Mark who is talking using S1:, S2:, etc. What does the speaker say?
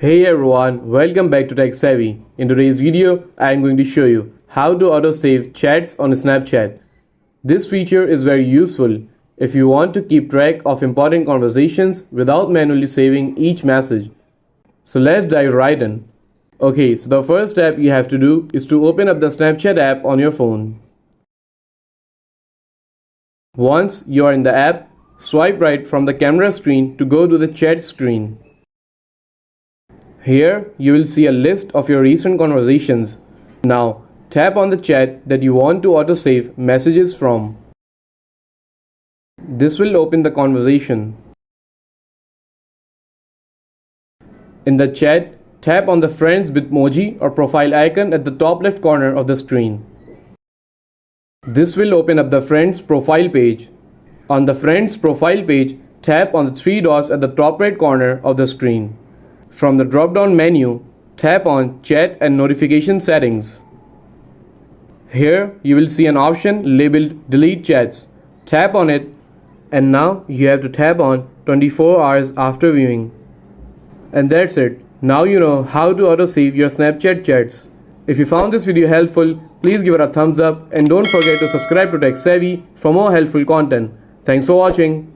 S1: Hey everyone, welcome back to Tech Savvy. In today's video, I am going to show you how to autosave chats on Snapchat. This feature is very useful if you want to keep track of important conversations without manually saving each message. So let's dive right in. Okay, so the first step you have to do is to open up the Snapchat app on your phone. Once you are in the app, swipe right from the camera screen to go to the chat screen. Here, you will see a list of your recent conversations. Now, tap on the chat that you want to autosave messages from. This will open the conversation. In the chat, tap on the Friends Bitmoji or profile icon at the top left corner of the screen. This will open up the Friends profile page. On the Friends profile page, tap on the three dots at the top right corner of the screen. From the drop-down menu, tap on Chat and Notification Settings. Here, you will see an option labeled Delete Chats. Tap on it, and now you have to tap on 24 hours after viewing. And that's it. Now you know how to autosave your Snapchat chats. If you found this video helpful, please give it a thumbs up and don't forget to subscribe to Tech Savvy for more helpful content. Thanks for watching.